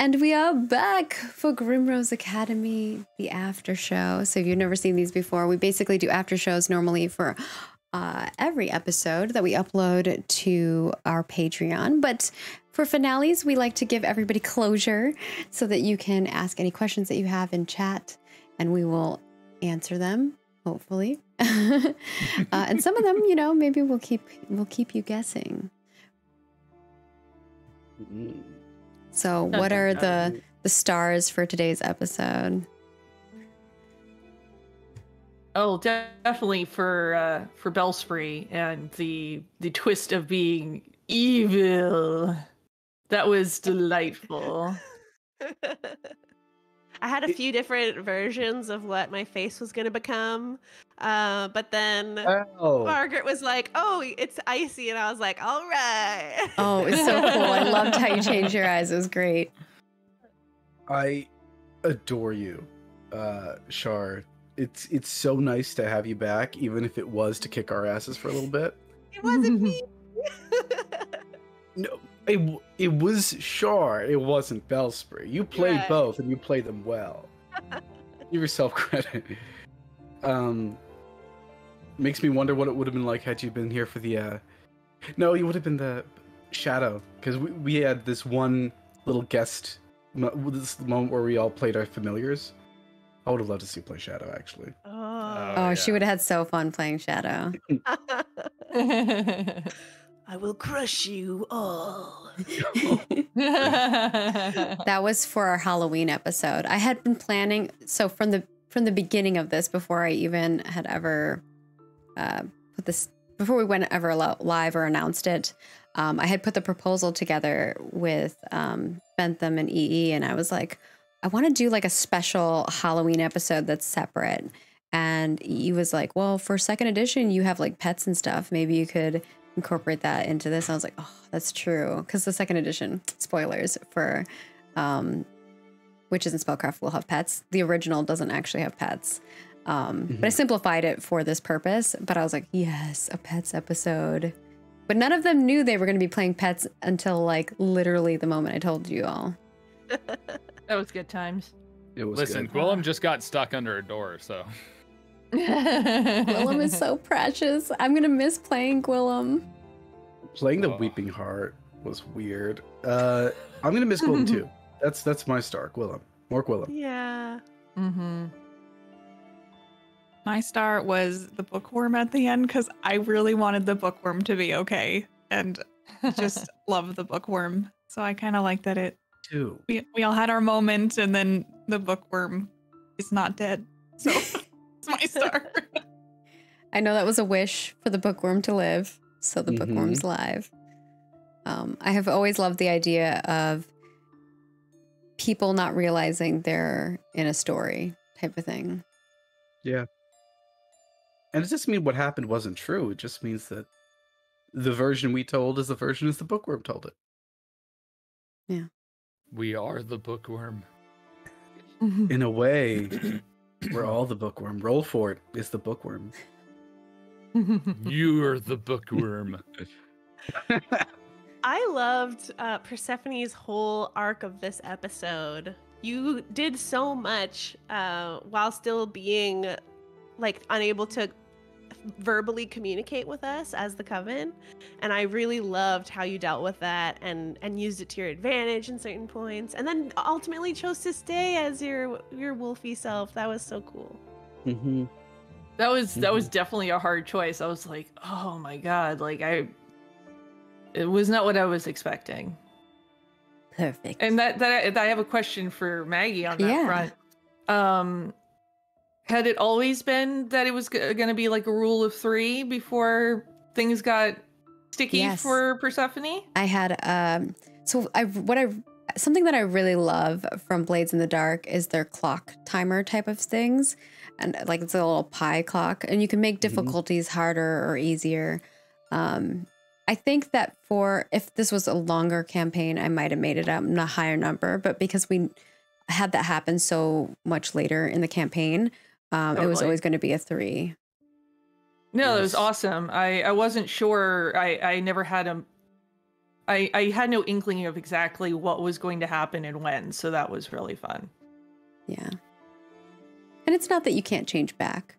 And we are back for Grimrose Academy, the after show. So if you've never seen these before, we basically do after shows normally for every episode that we upload to our Patreon. But for finales, we like to give everybody closure so that you can ask any questions that you have in chat and we will answer them, hopefully. And some of them, you know, maybe we'll keep you guessing. So what are the stars for today's episode? Oh, definitely for Bellspree and the twist of being evil. That was delightful. I had a few different versions of what my face was going to become. But then Margaret was like, oh, it's icy. And I was like, all right. Oh, it's so cool. I loved how you changed your eyes. It was great. I adore you, Shar. It's so nice to have you back, even if it was to kick our asses for a little bit. It wasn't me. No, it was Shar. It wasn't Bellspree. You played both, and you played them well. Give yourself credit. Makes me wonder what it would have been like had you been here for the. No, you would have been the Shadow, because we had this one little guest. This moment where we all played our familiars. I would have loved to see you play Shadow, actually. Oh, yeah. She would have had so fun playing Shadow. I will crush you all. That was for our Halloween episode. I had been planning, so from the beginning of this, before I even had ever before we went ever live or announced it, I had put the proposal together with Bentham and EE, and I was like, I want to do like a special Halloween episode that's separate. And EE was like, well, for second edition, you have like pets and stuff. Maybe you could incorporate that into this. I was like, oh, that's true. Because the second edition, spoilers for Witches in Spellcraft will have pets. The original doesn't actually have pets. But I simplified it for this purpose. But I was like, yes, a pets episode. But none of them knew they were going to be playing pets until like literally the moment I told you all. That was good times. It was Listen, good. Gwillem just got stuck under a door, so. Gwillem is so precious. I'm going to miss playing Gwillem. Playing the Weeping Heart was weird. I'm gonna miss Gwillem too. That's my star, Gwillem. More Gwillem. Yeah. Mm-hmm. My star was the bookworm at the end because I really wanted the bookworm to be okay and just love the bookworm. So I kind of like that it. Too. We all had our moment and then the bookworm is not dead. So it's my star. I know that was a wish for the bookworm to live, so the bookworm's live. I have always loved the idea of people not realizing they're in a story type of thing. Yeah. And it doesn't mean what happened wasn't true. It just means that the version we told is the version as the bookworm told it. Yeah. We are the bookworm. In a way, we're all the bookworm. Roll for it is the bookworm. You're the bookworm. I loved Persephone's whole arc of this episode. You did so much while still being like unable to verbally communicate with us as the Coven, and I really loved how you dealt with that and used it to your advantage in certain points, and then ultimately chose to stay as your wolfy self. That was so cool. That was definitely a hard choice. I was like, oh my god, like it was not what I was expecting. Perfect. And that I have a question for Maggie on that front. Had it always been that it was going to be like a rule of 3 before things got sticky for Persephone? I had something that I really love from Blades in the Dark is their clock timer type of things, and like it's a little pie clock, and you can make difficulties harder or easier. I think that if this was a longer campaign, I might have made it up in a higher number, but because we had that happen so much later in the campaign, it was always going to be a 3. No, that was awesome. I wasn't sure. I never had I had no inkling of exactly what was going to happen and when, so that was really fun. Yeah. And it's not that you can't change back.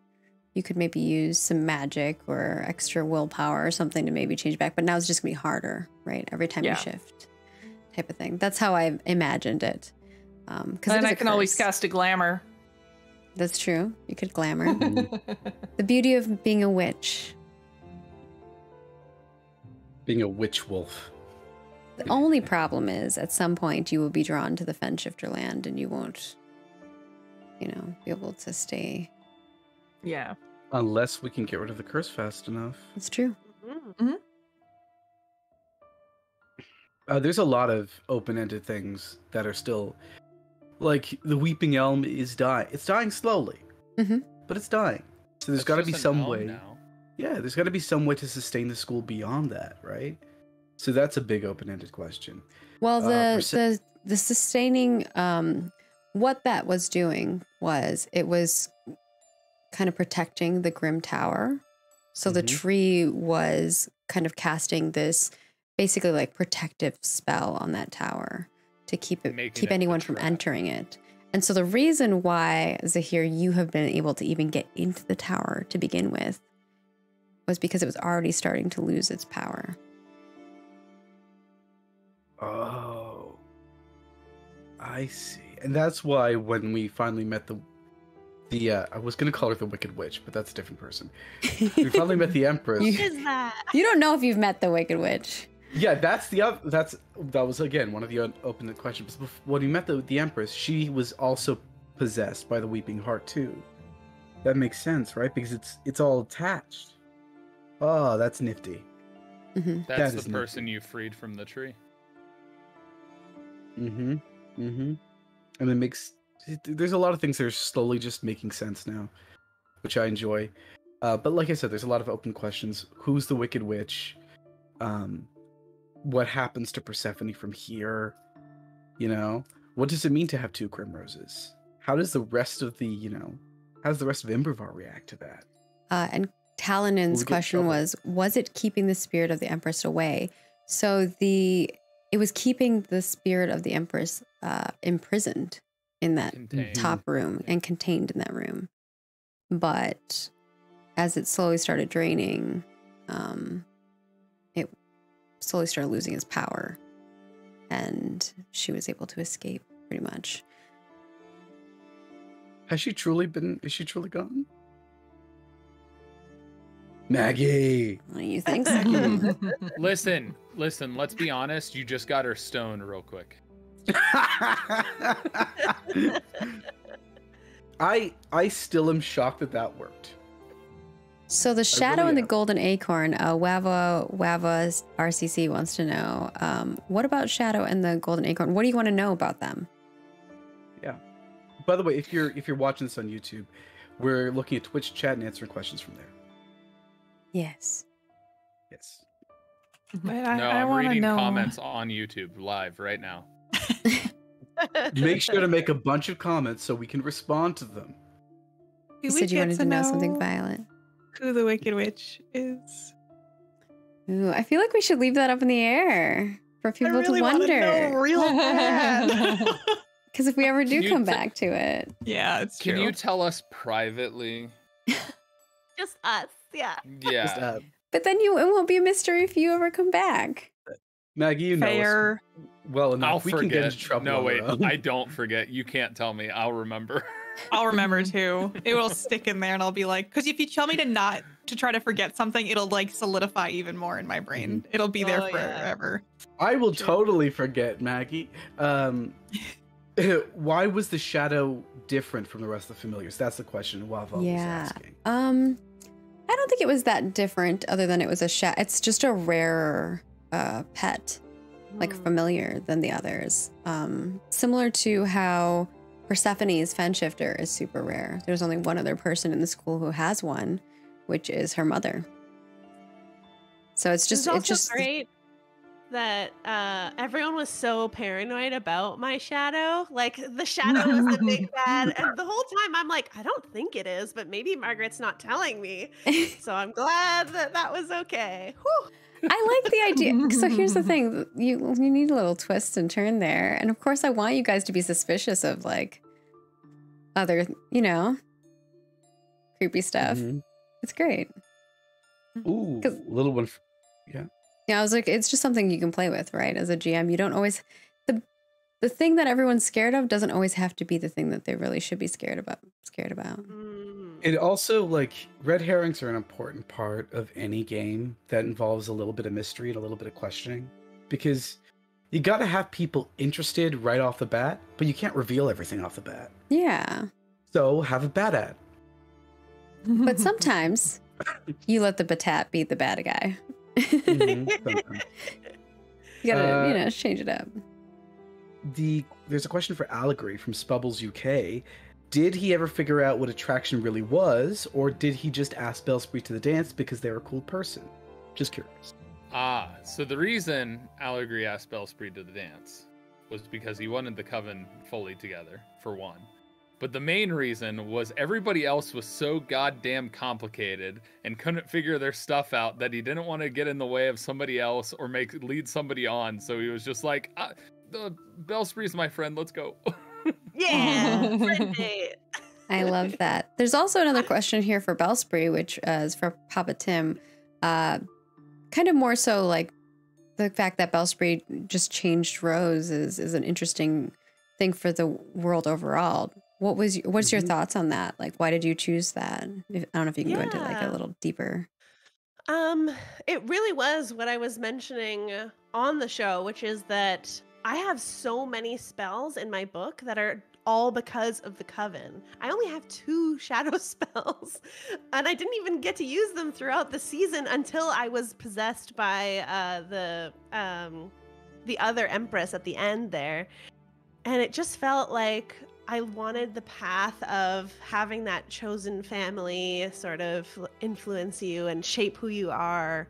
You could maybe use some magic or extra willpower or something to maybe change back, but now it's just gonna be harder, right? Every time you shift, type of thing. That's how I imagined it. Because I can always cast a glamour. That's true. You could glamour. The beauty of being a witch. Being a witch wolf. The only problem is, at some point, you will be drawn to the Fenshifter land, and you won't, be able to stay. Yeah. Unless we can get rid of the curse fast enough. That's true. Mm-hmm. There's a lot of open-ended things that are still, like the Weeping Elm is dying. It's dying slowly, but it's dying. So there's got to be some way. Now. Yeah, there's got to be some way to sustain the school beyond that, right? So that's a big open-ended question. Well, the sustaining, what that was doing was it was kind of protecting the Grim Tower. So the tree was kind of casting this basically like protective spell on that tower to keep anyone from entering it. And so the reason why, Zahir, you have been able to even get into the tower to begin with was because it was already starting to lose its power. Oh, I see. And that's why when we finally met the I was going to call her the Wicked Witch, but that's a different person. We finally met the Empress. Who is that? You don't know if you've met the Wicked Witch. Yeah, that was again one of the open questions. When we met the Empress, she was also possessed by the Weeping Heart too. That makes sense, right? Because it's all attached. Oh, that's nifty. That's the person you freed from the tree. And it makes there's a lot of things that are slowly just making sense now, which I enjoy. But like I said, there's a lot of open questions. Who's the Wicked Witch? What happens to Persephone from here? What does it mean to have two Grimroses? How does the rest of how does the rest of Imbrivar react to that? And Talonan's question was it keeping the spirit of the Empress away? So it was keeping the spirit of the Empress imprisoned in that top room and contained in that room. But as it slowly started draining, it slowly started losing its power, and she was able to escape pretty much. Is she truly gone? Maggie! What do you think so? Listen, let's be honest, you just got her stoned real quick. I still am shocked that worked. So the Shadow and the Golden Acorn, Wava RCC wants to know, what about Shadow and the Golden Acorn? What do you want to know about them? Yeah. By the way, if you're watching this on YouTube, we're looking at Twitch chat and answering questions from there. Yes. But I'm reading comments on YouTube live right now. Make sure to make a bunch of comments so we can respond to them. You said you wanted to know something violent. Who the Wicked Witch is? Ooh, I feel like we should leave that up in the air for people to wonder. Real bad. Because if we ever do come back to it. Yeah, it's true. Can you tell us privately? Just us, yeah. Yeah. But then it won't be a mystery if you ever come back. Maggie, you know us well enough. I'll forget. Can get into trouble. No, wait, I don't forget. You can't tell me. I'll remember. I'll remember too. It will stick in there, and I'll be like, because if you tell me to try to forget something, it'll like solidify even more in my brain. It'll be there forever. I will totally forget, Maggie. Why was the Shadow different from the rest of the familiars? That's the question Wava was asking. I don't think it was that different, other than it was it's just a rarer pet, like familiar than the others. Similar to how Persephone's Fenshifter is super rare. There's only one other person in the school who has one, which is her mother. So it's just great that everyone was so paranoid about my shadow. Like the shadow was the big bad, and the whole time I'm like, I don't think it is, but maybe Margaret's not telling me. So I'm glad that was okay. Whew. I like the idea. So here's the thing. You need a little twist and turn there. And of course, I want you guys to be suspicious of like other, creepy stuff. Mhm. It's great. Ooh, little one. Yeah. Yeah, I was like, it's just something you can play with, right? As a GM, you don't always the thing that everyone's scared of doesn't always have to be the thing that they really should be scared about. It also, like, red herrings are an important part of any game that involves a little bit of mystery and a little bit of questioning, because you got to have people interested right off the bat, but you can't reveal everything off the bat. Yeah. So have a bad ad. But sometimes you let the batat be the bad guy. Sometimes. You gotta, change it up. There's a question for Allegory from Spubbles UK. Did he ever figure out what attraction really was, or did he just ask Bellspree to the dance because they're a cool person? Just curious. So the reason Allegory asked Bellspree to the dance was because he wanted the coven fully together, for one. But the main reason was everybody else was so goddamn complicated and couldn't figure their stuff out that he didn't want to get in the way of somebody else or lead somebody on. So he was just like, Bellspree's my friend, let's go. Yeah, friend date. I love that. There's also another question here for Bellspree, which is for Papa Tim. Kind of more so like the fact that Bellspree just changed Rose is an interesting thing for the world overall. What's your thoughts on that? Like, why did you choose that? I don't know if you can go into like a little deeper. It really was what I was mentioning on the show, which is that I have so many spells in my book that are all because of the coven. I only have 2 shadow spells, and I didn't even get to use them throughout the season until I was possessed by the other empress at the end there. And it just felt like I wanted the path of having that chosen family sort of influence you and shape who you are,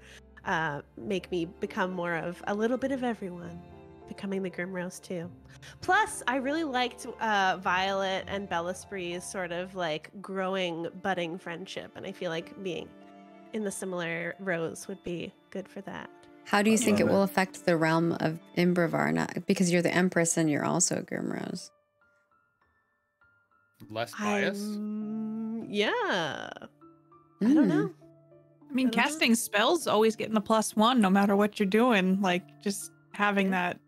make me become more of a little bit of everyone, becoming the Grimrose too. Plus, I really liked Violet and Bellspree's sort of like growing, budding friendship, and I feel like being in the similar Rose would be good for that. How do you think it will affect the realm of Imbrivar? Because you're the Empress and you're also a Grimrose. Less bias? Yeah. I don't know. I mean, casting spells always getting the +1 no matter what you're doing. Like, just having that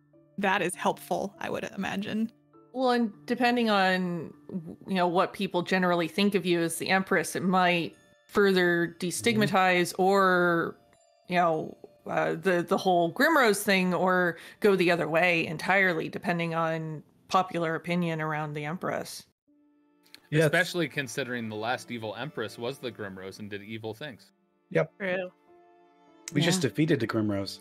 is helpful, I would imagine. Well, and depending on, what people generally think of you as the Empress, it might further destigmatize or, the whole Grimrose thing, or go the other way entirely, depending on popular opinion around the Empress. Yeah, especially considering the last evil Empress was the Grimrose and did evil things. Yep. True. We just defeated the Grimrose.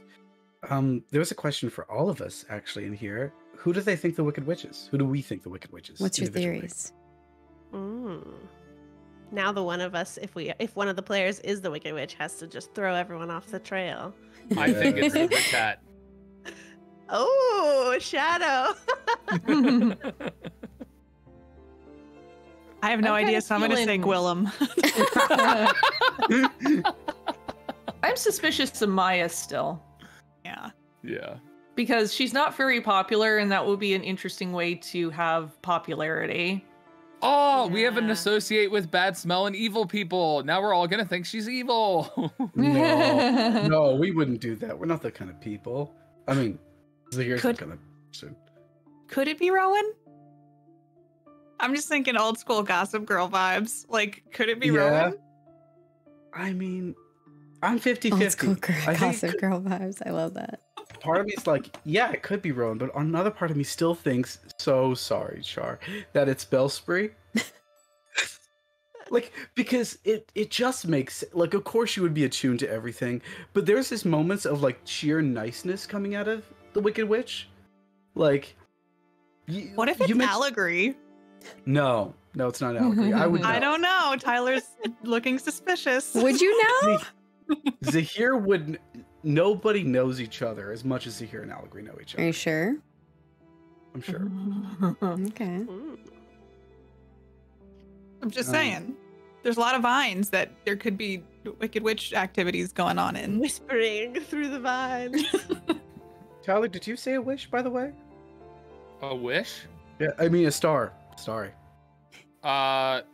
There was a question for all of us actually in here. Who do they think the Wicked Witch is? Who do we think the Wicked Witch is? What's your theories? Now the one of us, if one of the players is the Wicked Witch, has to just throw everyone off the trail. I think it's the cat. Oh, Shadow. I have no idea, so I'm going to say Gwillem. I'm suspicious of Maya still. Yeah. Yeah. Because she's not very popular, and that would be an interesting way to have popularity. Oh, we have an associate with bad smell and evil people. Now we're all going to think she's evil. No, we wouldn't do that. We're not that kind of people. I mean, here's that kind of person. Could it be Rowan? I'm just thinking old school Gossip Girl vibes. Like, could it be Rowan? I mean, I'm 50-50. Old school Gossip Girl vibes. I love that. Part of me is like, yeah, it could be Rowan, but another part of me still thinks, so sorry, Char, that it's Bellspree. Like, because it just makes, like, of course you would be attuned to everything, but there's this moments of, like, sheer niceness coming out of the Wicked Witch. Like, what if it's Allegory? No, it's not Allegory. I would know. I don't know. Tyler's looking suspicious. Would you know? Zahir would. Nobody knows each other as much as Zahir and Allegory know each other. Are you sure? I'm sure. Okay. I'm just saying. there's a lot of vines that there could be Wicked Witch activities going on in. Whispering through the vines. Tyler, did you say a wish, by the way? A wish? Yeah, I mean a star. Sorry. No,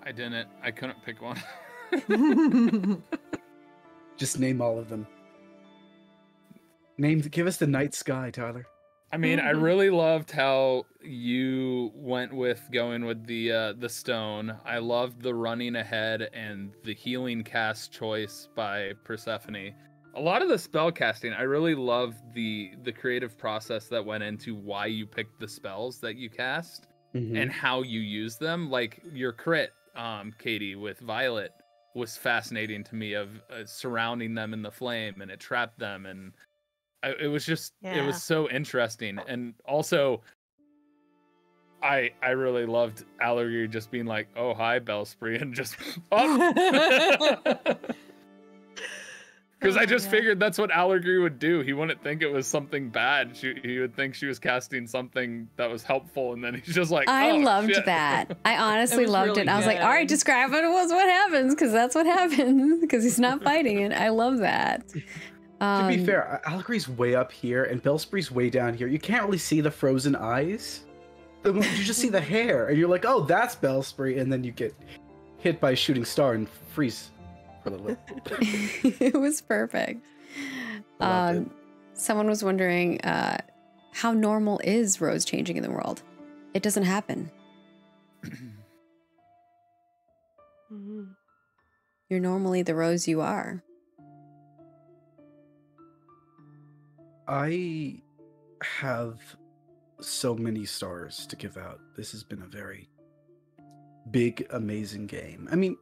I didn't. I couldn't pick one. Just name all of them. Give us the night sky, Tyler. I mean, I really loved how you went with going with the stone. I loved the running ahead and the healing cast choice by Persephone. A lot of the spell casting, I really loved the creative process that went into why you picked the spells that you cast and how you use them. Like your crit, Katie, with Violet was fascinating to me, of surrounding them in the flame, and it trapped them, and it was just it was so interesting. And also I really loved Allery just being like, "Oh, hi, Bellspree," and just because I just figured that's what Allery would do. He wouldn't think it was something bad. He would think she was casting something that was helpful, and then he's just like, I loved shit. that. I honestly loved really it. I was like, all right, describe what it was, what happens, because that's what happens, because he's not fighting it. I love that. To be fair, Allery's way up here and Bellspree's way down here. You can't really see the frozen eyes. You just see the hair, and you're like, oh, that's Bellspree, and then you get hit by a shooting star and freeze for a little bit. It was perfect. Someone was wondering how normal is Rose changing in the world? It doesn't happen. You're normally the Rose you are. I have so many stars to give out. This has been a very big, amazing game. I mean,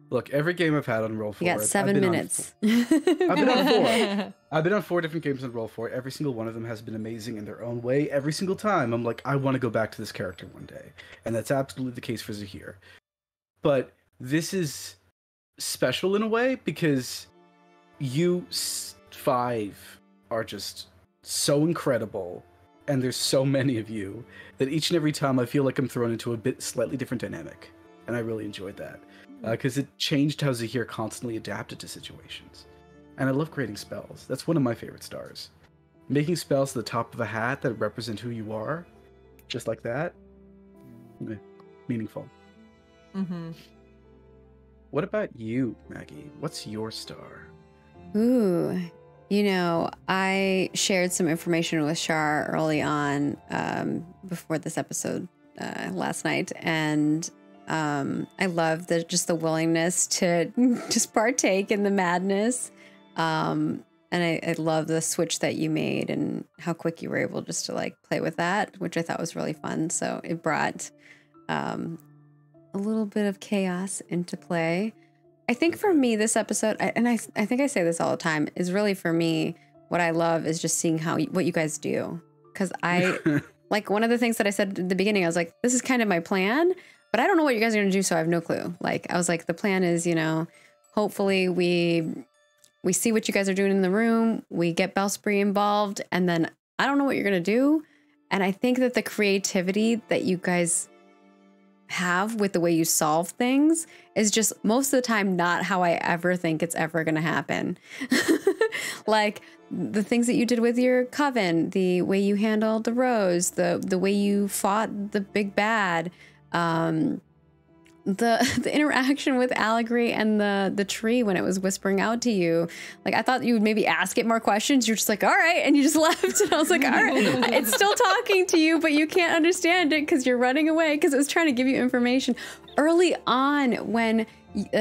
look, every game I've had on Roll4. You got 7 minutes. I've been on 4. I've been on 4 different games on Roll4. Every single one of them has been amazing in their own way. Every single time, I'm like, I want to go back to this character one day. And that's absolutely the case for Zahir. But this is special in a way because you 5 are just so incredible, and there's so many of you that each and every time I feel like I'm thrown into a bit slightly different dynamic, and I really enjoyed that because it changed how Zahir constantly adapted to situations. And I love creating spells. That's one of my favorite stars. Making spells at the top of a hat that represent who you are, just like that, meaningful. What about you, Maggie? What's your star? Ooh, you know, I shared some information with Shar early on before this episode last night, and I love just the willingness to just partake in the madness, and I love the switch that you made and how quick you were able just to like play with that, which I thought was really fun. So it brought a little bit of chaos into play. I think for me, this episode, and I think I say this all the time, is really for me, what I love is just seeing what you guys do. Because I, like one of the things that I said at the beginning, I was like, this is kind of my plan, but I don't know what you guys are going to do, so I have no clue. Like, I was like, the plan is, you know, hopefully we see what you guys are doing in the room, we get Bellspree involved, and then I don't know what you're going to do. And I think that the creativity that you guys have with the way you solve things is just most of the time not how I ever think it's ever going to happen. Like the things that you did with your coven, the way you handled the Rose, the way you fought the big bad, the interaction with Allery and the tree when it was whispering out to you. Like, I thought you would maybe ask it more questions. You're just like, all right. And you just left. And I was like, all right, it's still talking to you, but you can't understand it because you're running away because it was trying to give you information. Early on, when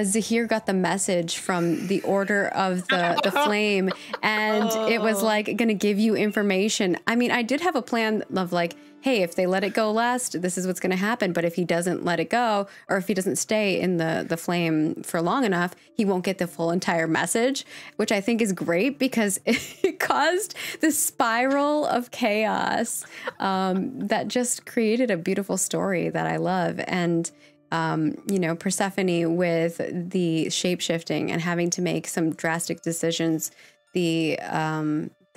Zahir got the message from the Order of the Flame, and it was like going to give you information. I mean, I did have a plan of like, hey, if they let it go last, this is what's going to happen. But if he doesn't let it go, or if he doesn't stay in the flame for long enough, he won't get the full entire message, which I think is great because it caused this spiral of chaos that just created a beautiful story that I love. And you know, Persephone with the shape-shifting and having to make some drastic decisions, the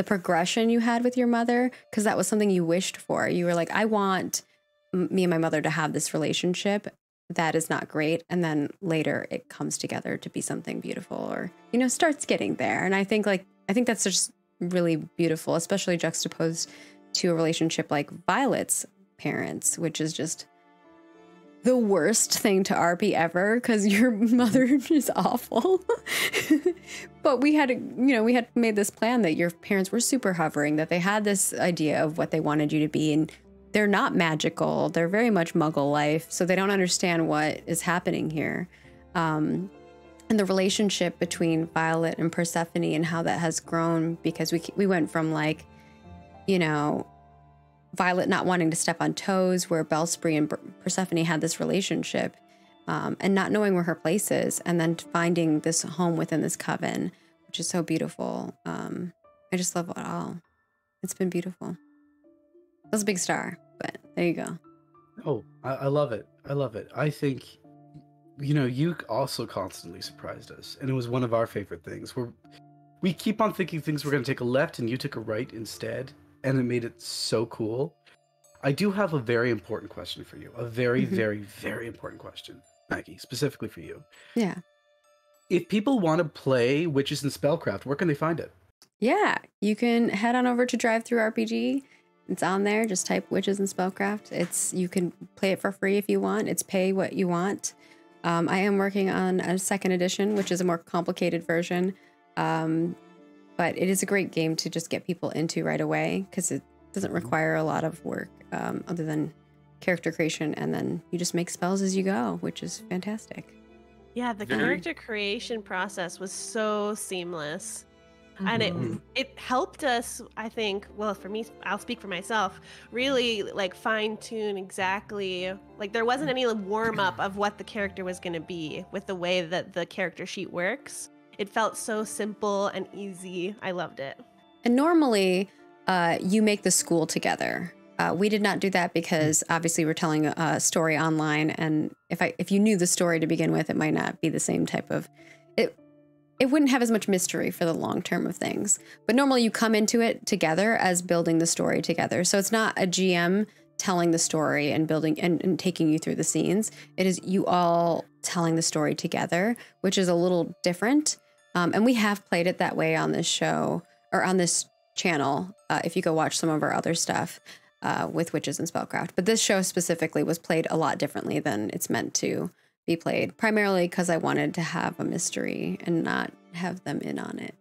progression you had with your mother, because that was something you wished for. You were like, I want me and my mother to have this relationship that is not great. And then later it comes together to be something beautiful, or, starts getting there. And I think that's just really beautiful, especially juxtaposed to a relationship like Violet's parents, which is just the worst thing to RP ever, because your mother is awful. But we had made this plan that your parents were super hovering, that they had this idea of what they wanted you to be, and they're not magical. They're very much Muggle life, so they don't understand what is happening here. And the relationship between Violet and Persephone and how that has grown, because we went from Violet not wanting to step on toes, where Bellspree and Persephone had this relationship, and not knowing where her place is, and then finding this home within this coven, which is so beautiful. I just love it all. It's been beautiful. That was a big star, but there you go. Oh, I love it. I love it. I think, you also constantly surprised us, and it was one of our favorite things. We keep on thinking things were going to take a left, and you took a right instead. And it made it so cool. I do have a very important question for you. A very, very, very important question, Maggie, specifically for you. Yeah. If people want to play Witches and Spellcraft, where can they find it? Yeah, you can head on over to DriveThruRPG. It's on there. Just type Witches and Spellcraft. You can play it for free if you want. It's pay what you want. I am working on a second edition, which is a more complicated version. But it is a great game to just get people into right away, because it doesn't require a lot of work other than character creation, and then you just make spells as you go, which is fantastic. Yeah, the character creation process was so seamless. And it helped us, I think, well, for me, I'll speak for myself, really fine tune exactly, there wasn't any warm up of what the character was going to be with the way that the character sheet works. It felt so simple and easy. I loved it. And normally, you make the school together. We did not do that because obviously we're telling a story online, and if you knew the story to begin with, it might not be the same type of it. It wouldn't have as much mystery for the long term of things. But normally, you come into it together as building the story together. So it's not a GM telling the story and building and taking you through the scenes. It is you all telling the story together, which is a little different. And we have played it that way on this show, or on this channel, if you go watch some of our other stuff with Witches and Spellcraft. But this show specifically was played a lot differently than it's meant to be played, primarily because I wanted to have a mystery and not have them in on it.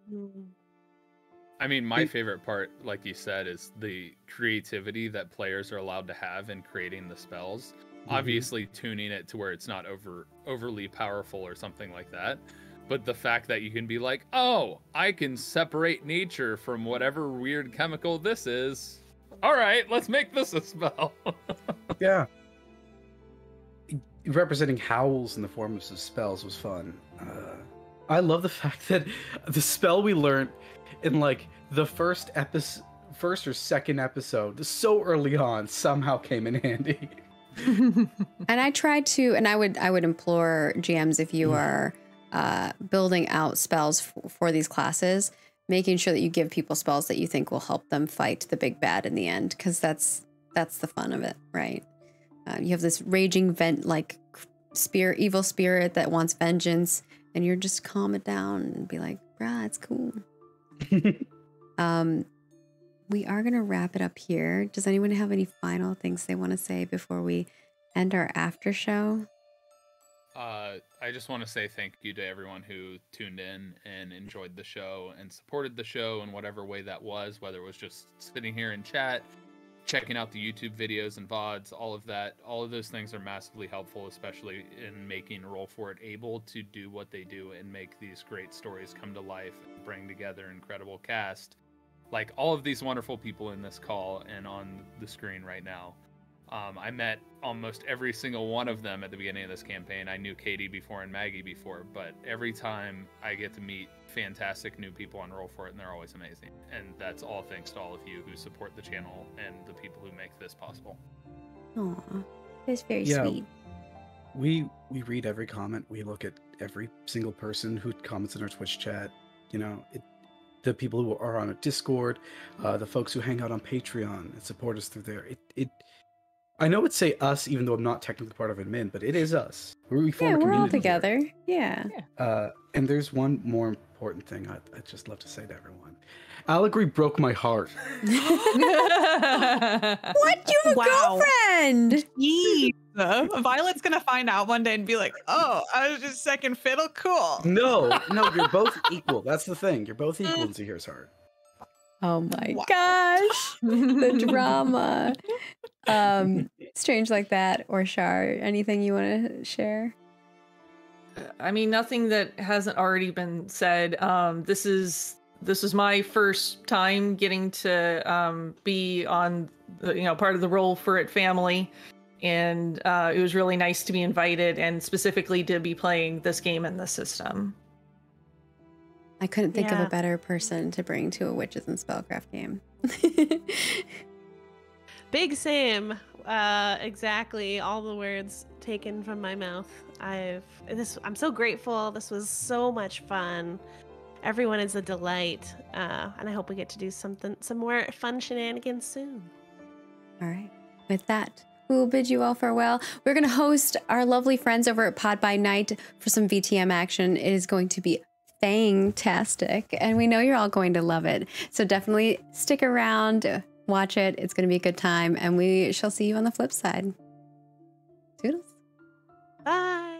I mean, my favorite part, like you said, is the creativity that players are allowed to have in creating the spells. Obviously, tuning it to where it's not overly powerful or something like that. But the fact that you can be like, oh, I can separate nature from whatever weird chemical this is. All right, let's make this a spell. Yeah. Representing howls in the form of spells was fun. I love the fact that the spell we learned in the first or second episode, so early on, somehow came in handy. And I tried to, and I would implore GMs, if you are building out spells for these classes, making sure that you give people spells that you think will help them fight the big bad in the end, because that's the fun of it, right? You have this raging evil spirit that wants vengeance, and you're just calm it down and be like, brah, it's cool. We are gonna wrap it up here. Does anyone have any final things they want to say before we end our after show? I just want to say thank you to everyone who tuned in and enjoyed the show and supported the show in whatever way that was, whether it was just sitting here in chat, checking out the YouTube videos and VODs, all of that. All of those things are massively helpful, especially in making Roll For It able to do what they do and make these great stories come to life and bring together incredible cast. Like all of these wonderful people in this call and on the screen right now. I met almost every single one of them at the beginning of this campaign. I knew Katie before and Maggie before, but every time I get to meet fantastic new people on Roll For It, and they're always amazing. And that's all thanks to all of you who support the channel and the people who make this possible. Aw, that's very sweet. We read every comment. We look at every single person who comments in our Twitch chat. The people who are on a Discord, the folks who hang out on Patreon and support us through there. I know it's say us, even though I'm not technically part of admin, but it is us. We form a we're all community together. Yeah. And there's one more important thing I'd just love to say to everyone. Allegory broke my heart. What? You have a girlfriend? Jeez. Violet's gonna find out one day and be like, "Oh, I was just second fiddle. Cool." No, you're both equal. That's the thing. You're both equal in Zahir's heart. Oh my gosh, the drama. Strange like that, or Shar, anything you want to share? I mean, nothing that hasn't already been said. This is my first time getting to be on the, part of the Roll for It family, and it was really nice to be invited, and specifically to be playing this game in this system. I couldn't think of a better person to bring to a Witches and Spellcraft game. Big Sam. Exactly. All the words taken from my mouth. I'm so grateful. This was so much fun. Everyone is a delight. And I hope we get to do some more fun shenanigans soon. All right. With that, we will bid you all farewell. We're going to host our lovely friends over at Pod by Night for some VTM action. It is going to be fantastic, and we know you're all going to love it. So definitely stick around, watch it. It's going to be a good time, and we shall see you on the flip side. Toodles. Bye.